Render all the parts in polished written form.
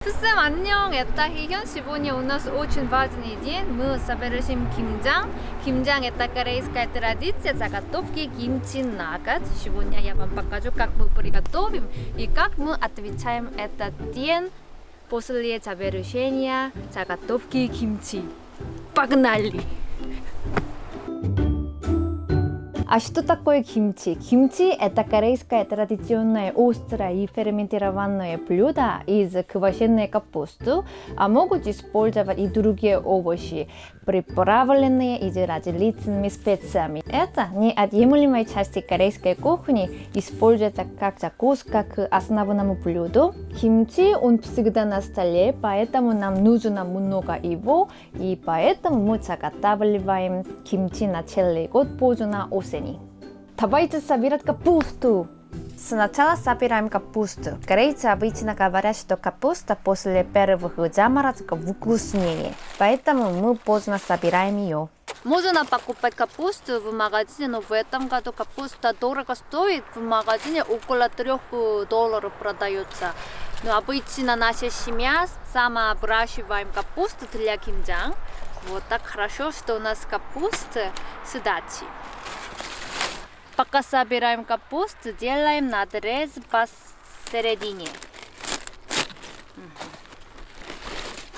Всем 안녕, это Хион. Сегодня у нас очень важный день. Мы совершим кимчан. Кимчан это корейская традиция заготовки кимчи на год. Сегодня я вам покажу, как мы приготовим и как мы отвечаем этот день после завершения заготовки кимчи. Погнали! А что такое кимчи? Кимчи – это корейское традиционное острое и ферментированное блюдо из квашеной капусты, а могут использовать и другие овощи, приправленные из различными специями. Это неотъемлемая часть корейской кухни, используется как закуска к основному блюду. Кимчи он всегда на столе, поэтому нам нужно много его, и поэтому мы заготавливаем кимчи на целый год поздно осенью. Давайте собирать капусту. Сначала собираем капусту. Корейцы обычно говорят, что капуста после первых заморозков вкуснее, поэтому мы поздно собираем ее. Можно покупать капусту в магазине, но в этом году капуста дорого стоит. В магазине около $3 продается. Но обычно наша семья сама выращиваем капусту для кимчан. Вот так хорошо, что у нас капуста с дачи. Пока собираем капусту, делаем надрез посередине.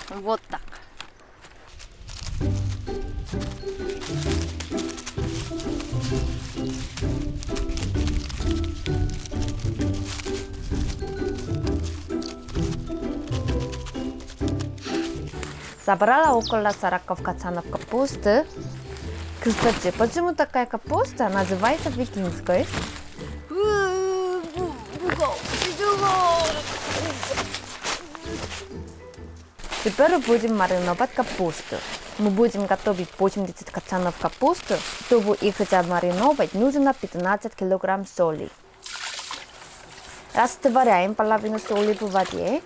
Вот так. Собрала около 40 качанов капусты. Кстати, почему такая капуста называется пекинской? Теперь будем мариновать капусту. Мы будем готовить 80 качанов капусты. Чтобы их замариновать, нужно 15 кг соли. Растворяем половину соли в воде.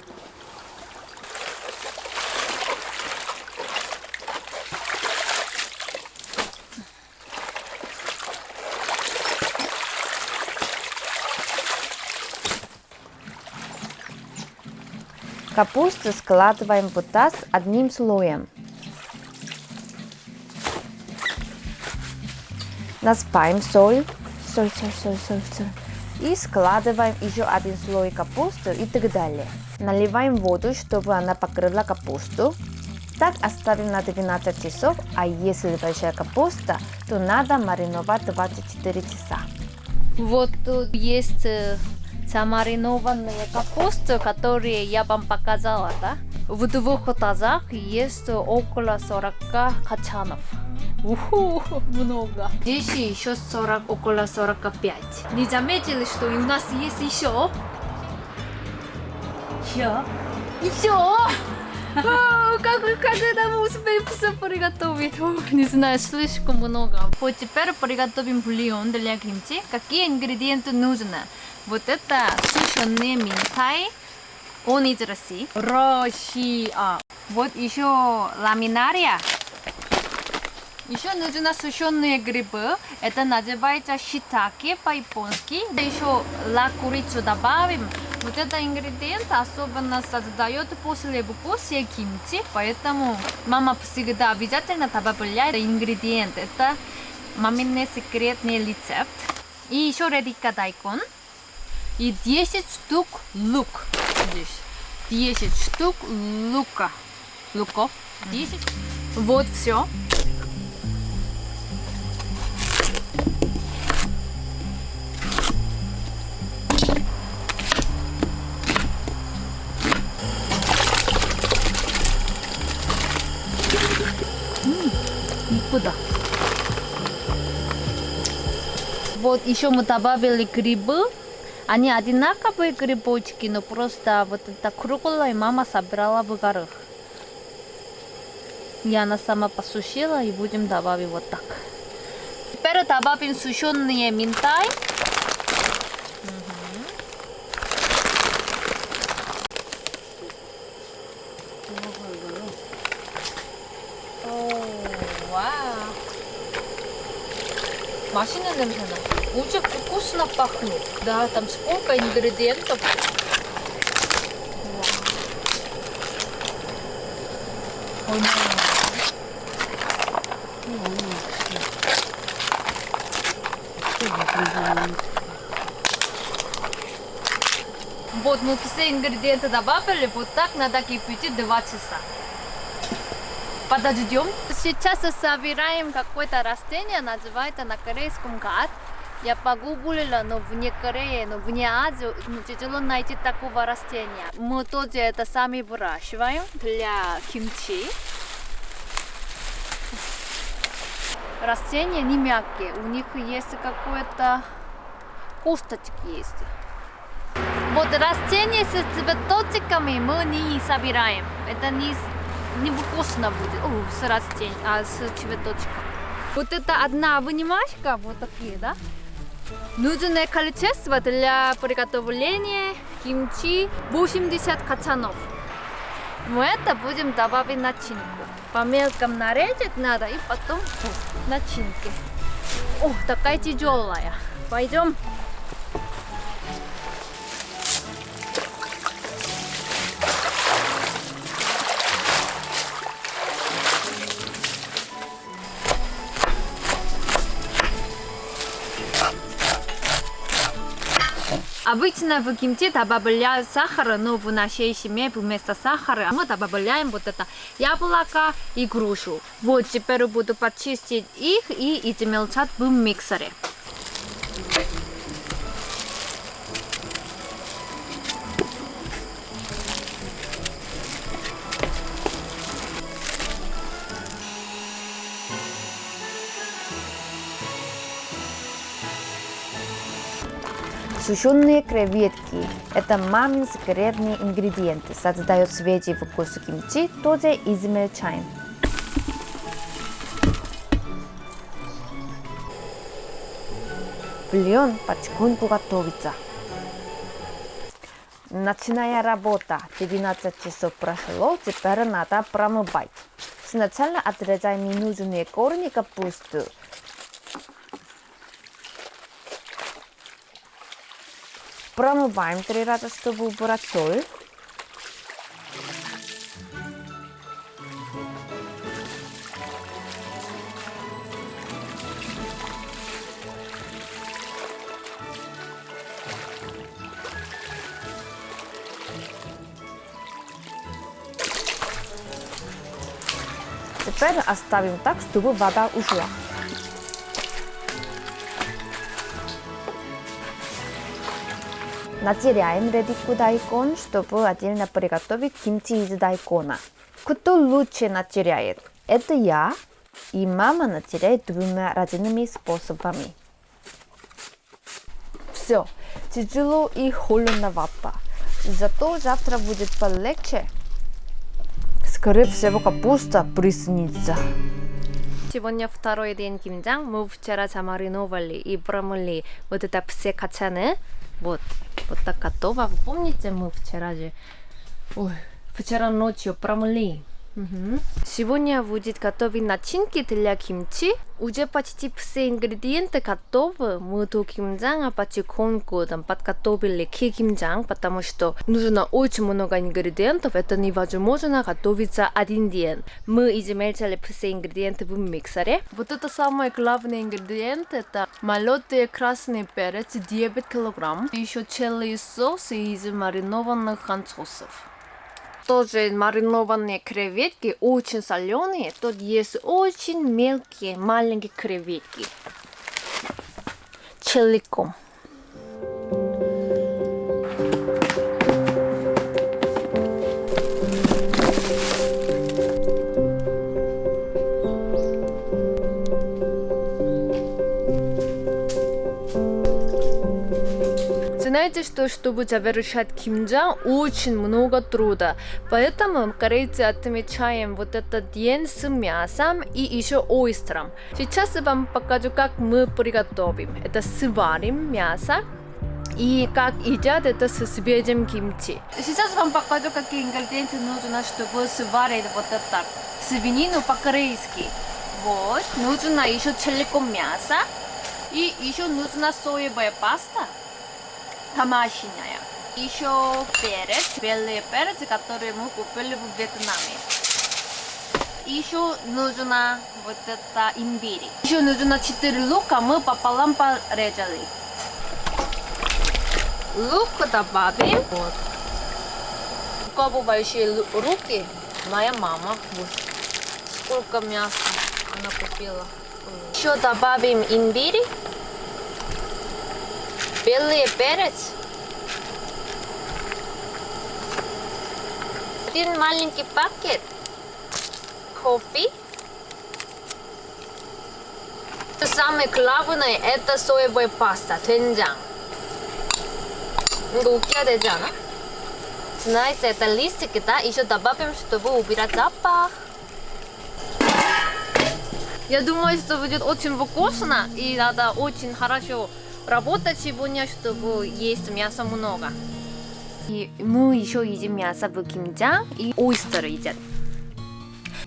Капусту складываем в таз одним слоем. Насыпаем соль. И складываем еще один слой капусты и так далее. Наливаем воду, чтобы она покрыла капусту. Так оставим на 12 часов, а если большая капуста, то надо мариновать 24 часа. Вот тут есть замаринованные капусты, которые я вам показала, да? В двух тазах есть около 40 качанов. Уху, много. Здесь еще 40, около 45. Не заметили, что у нас есть еще? Еще? Как нам успеем все приготовить? Не знаю, слишком много. Вот теперь приготовим бульон для кимчи. Какие ингредиенты нужны? Вот это сушеный минтай, он из России. Россия. Вот еще ламинария. Еще нужны сушеные грибы. Это называется шитаке по-японски. Еще курицу добавим. Вот этот ингредиент особенно создает послевкусие кимчи, поэтому мама всегда обязательно добавляет ингредиент. Это маминый секретный рецепт. И еще редиска дайкон. И 10 штук лук. Здесь 10 штук луков. 10. Вот все. И쁘다. Вот еще мы добавили грибы. Они одинаковые грибочки, но просто вот это круглое мама собирала в горах. И она сама посушила, и будем добавить вот так. Теперь добавим сушеные минтай. Вау! 맛있는 냄새나. очень вкусно пахнет. Да, там сколько ингредиентов. Вот мы все ингредиенты добавили, вот так надо кипятить 2 часа. Подождем. Сейчас собираем какое-то растение, называется на корейском гад. Я погуглила, но вне Кореи, но вне Азии тяжело найти такого растения. Мы тоже это сами выращиваем для кимчи. Растения не мягкие, у них есть какое-то косточки есть. Вот растения с цветочками мы не собираем. Это невкусно будет. С растением, с цветочком. Вот это одна вынимашка, вот такие, да? Нужное количество для приготовления кимчи 80 качанов. Мы это будем добавить начинку. По мелкому нарезать надо и потом начинки. Такая тяжелая. Пойдем. Обычно в кимчи добавляют сахар, но в нашей семье вместо сахара мы добавляем вот это яблоко и грушу. Вот теперь буду почистить их и измельчать в миксере. Сушеные креветки – это мамин секретный ингредиент. Создает свежий вкус кимчи, тоже измельчаем. Бульон потихоньку готовится. Ночная работа. 12 часов прошло, теперь надо промывать. Сначала отрезаем ненужные корни капусты. Промываем 3 раза, чтобы убрать соль. Теперь оставим так, чтобы вода ушла. Натеряем редиску дайкон, чтобы отдельно приготовить кимчи из дайкона. Кто лучше натеряет? Это я и мама натеряет 2 разными способами. Все, тяжело и холодновато. Зато завтра будет полегче. Скорее всего, капуста приснится. Сегодня второй день 김장. Мы вчера замариновали и промыли вот это все качаны. Вот так готово. Вы помните, мы вчера ночью промыли. Сегодня будет готовить начинки для кимчи. Уже почти все ингредиенты готовы. Мы до 김장а потихоньку подготовили к 김장, потому что нужно очень много ингредиентов. Это невозможно готовить за один день. Мы измельчили все ингредиенты в миксере. Вот это самый главный ингредиент. Это молотый красный перец 9 кг. Еще чили соус из маринованных анчоусов. Тоже маринованные креветки, очень соленые. Тут есть очень мелкие, маленькие креветки. Целиком. Знаете, что чтобы завершать 김장 очень много труда. Поэтому корейцы отмечаем вот этот день с мясом и еще ойстером. Сейчас я вам покажу, как мы приготовим. Это сварим мясо и как едят это с свежим кимчи. Сейчас вам покажу, какие ингредиенты нужно, чтобы сварить вот это свинину по-корейски. Вот, нужно еще целиком мясо и еще нужна соевая паста. домашняя. Еще перец, белый перец, который мы купили в Вьетнаме. еще нужно вот это имбирь. Еще нужно 4 лука, мы пополам порезали. Лук добавим. Вот. У кого большие руки, моя мама. Вот. Сколько мяса она купила. Еще добавим имбирь. Белый перец. Один маленький пакет кофе. Самое главное это соевая паста, 된장. 이거 웃겨야 되지 않아? Знаете, это листики, да? Еще добавим, чтобы убирать запах. Я думаю, что будет очень вкусно и надо очень хорошо работать сегодня, чтобы есть мяса много. И мы еще едим мясо в 김장 и ойстеры едят.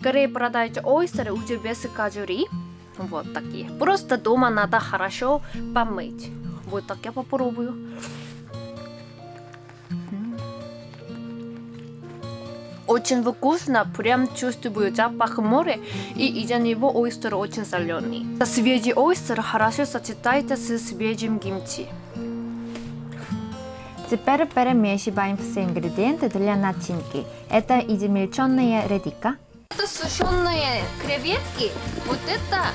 Корее продают ойстеры уже без кожуры. Вот такие. Просто дома надо хорошо помыть. Вот так я попробую. Очень вкусно, прям чувствую запах моря и из-за него ойстер очень соленый. Свежий ойстер хорошо сочетается с свежим кимчи. Теперь перемешиваем все ингредиенты для начинки. Это измельченная редька. Это сушеные креветки. Вот это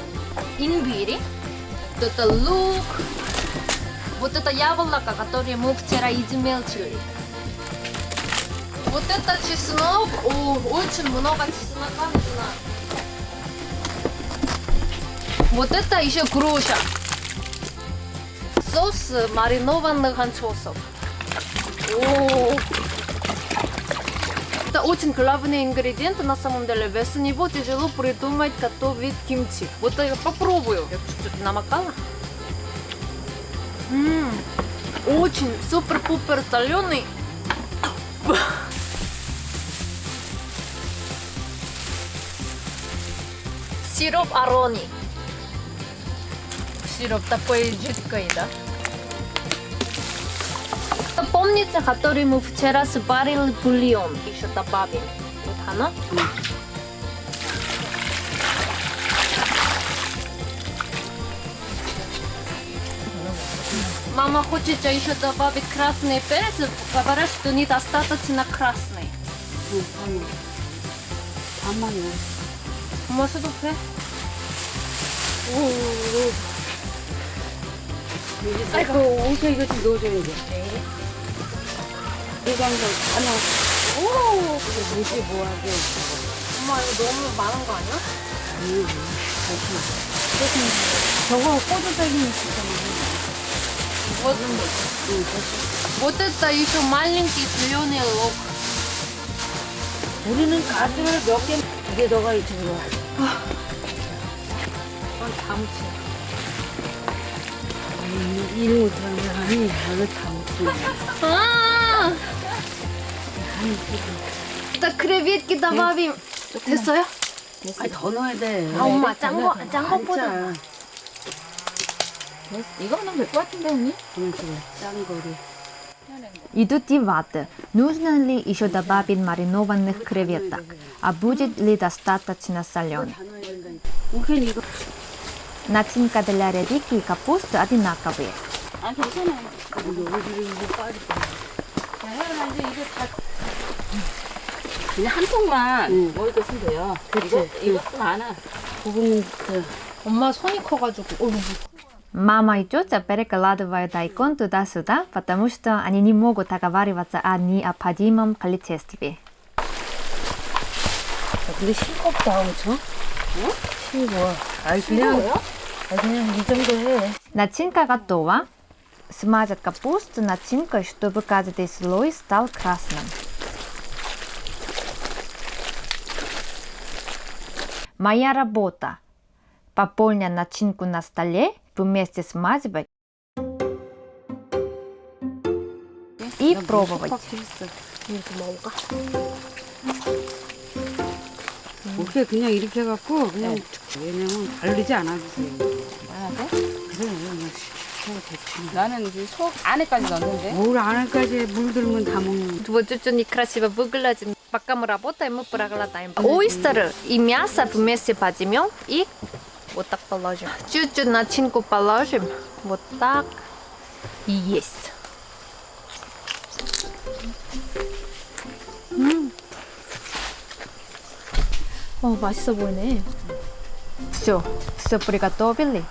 имбирь. Вот это лук. Вот это яблоко, которое мы вчера измельчили. Вот это чеснок. О, очень много чеснока нужно. Вот это еще груша. Соус маринованных анчоусов. О, это очень главный ингредиент на самом деле. Без него тяжело придумать готовить кимчи. Вот я попробую. Я чуть-чуть намокала. Очень супер-пупер соленый. Сироп арони. Сироп такой жидкий, да? Помните, который мы вчера сварили бульон? Еще добавим. Вот оно. Мама хочет еще добавить красный перец, говорят, что недостаточно красный. Может, 그래? 아이고, 옷에 이거 좀 넣어줘야 돼. 이거 한번 하나. 오, 이거 뭐지, 뭐하게. 엄마, 이거 너무 많은 거 아니야? 저거 꼬들빼기 있잖아. Вот это еще маленький зеленый лук. 우리는 가슴을 몇 개, 이게 너가 있지, 뭐. 다 묻혀. 일 못하는 아니, 나를 다 묻지. 아! 일단 크레비트기 добавим. 됐어요? 아니, 더 넣어야 돼. 아, 엄마, 짠 거보다. 이거는 될 것 같은데, 언니? 그냥 짠 거를. Идут дебаты, нужно ли еще добавить маринованных креветок, а будет ли достаточно соленый. Начинка для редьки и капусты одинаковые. 아, 괜찮아. 여기를 이거 빠질 거야. 야, 혜연아, 이제 이거 다. 그냥 한 통만 먹을 거 쓰면 돼요. 그치. 이것도 많아. 고금, 엄마 손이 커가지고. Мама и тетя перекладывают дайкон туда-сюда, потому что они не могут договариваться о необходимом количестве. 근데 싱겁다, 엄청. 어? 싱거워. 그냥 이 정도 해. Начинка готова. Смажать капусту начинкой, чтобы каждый слой стал красным. Моя работа. Пополнять начинку на столе, вместе смазывать и пробовать. 이렇게 먹을까? 오케이, 그냥 이렇게 해갖고 그냥 왜냐면 바르지 않아주세요. 아, 네? 그래, 그냥 시켜도 됐지. 나는 이제 속 안에까지 넣는데. 뭘 안에까지 물들면 다 먹는. Вот очень красиво выглядит. Пока мы работаем, мы проголодаем. Ойстеры и мясо вместе возьмем и вот так положим. Чуть-чуть начинку положим. Вот так. И есть. 맛있어 보이네. все приготовили.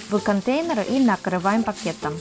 В контейнер и накрываем пакетом.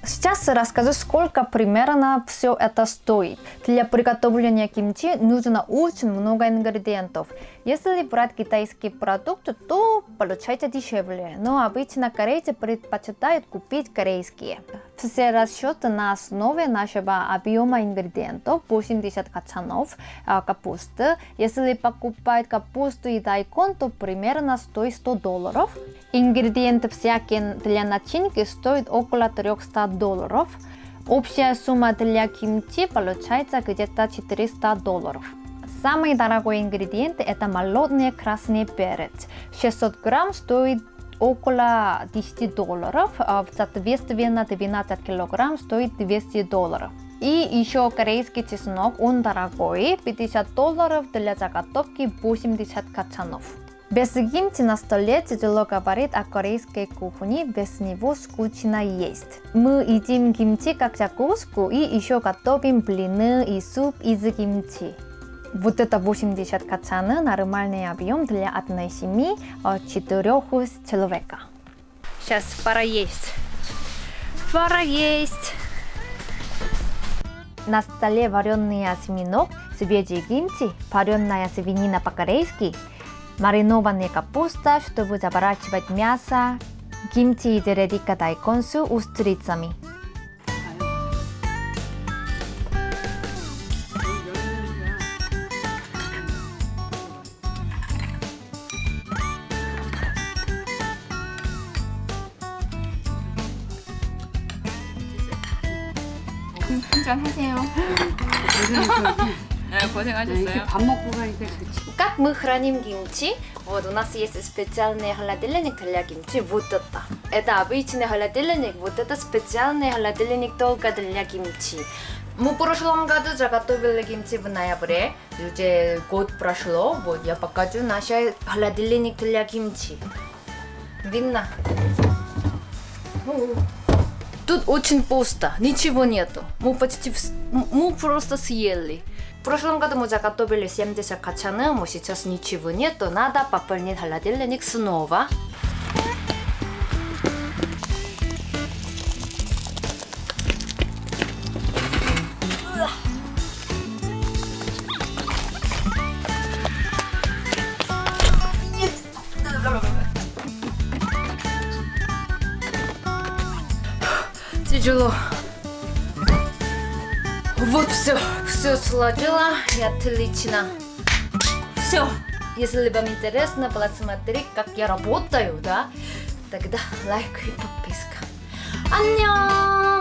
Сейчас расскажу, сколько примерно все это стоит. Для приготовления кимчи нужно очень много ингредиентов. Если брать китайский продукт, то получается дешевле, но обычно корейцы предпочитают купить корейские. Все расчеты на основе нашего объема ингредиентов 80 качанов капусты. Если покупать капусту и дайкон, то примерно стоит $100. Ингредиенты всякие для начинки стоят около $300. Общая сумма для кимчи получается где-то $400. Самый дорогой ингредиент это молотный красный перец. 600 грамм стоит около $10, соответственно 12 килограмм стоит $200. И еще корейский чеснок, он дорогой, $50 для заготовки 80 качанов. Без кимчи на столе тяжело говорить о корейской кухне, без него скучно есть. Мы едим кимчи как закуску и еще готовим блины и суп из кимчи. Вот это 80 качаны, нормальный объем для одной семьи от 4 человека. Сейчас пора есть. Пора есть. На столе вареный осьминог, свежий кимчи, вареная свинина по-корейски, маринованная капуста, чтобы заворачивать мясо, кимчи из редика дайкон с устрицами. 한잔 하세요. 네, 고생하셨어요. 이렇게 밥 먹고 가니까 좋지. Как мы храним кимчи? Вот у нас есть специальный холодильник для кимчи, вот это. Это обычный холодильник, вот это специальный холодильник только для кимчи. Мы в прошлом году заготовили кимчи в ноябре, уже год прошло, вот я покажу наш холодильник для кимчи. Видно? Тут очень пусто, ничего нету. Мы просто съели. В прошлом году мы заготовили 70 качанов, но сейчас ничего нету. Надо пополнить холодильник снова. Тяжело. Вот все сложила и отлично. Все. Если вам интересно посмотреть, как я работаю, да, тогда лайк и подписка. 안녕.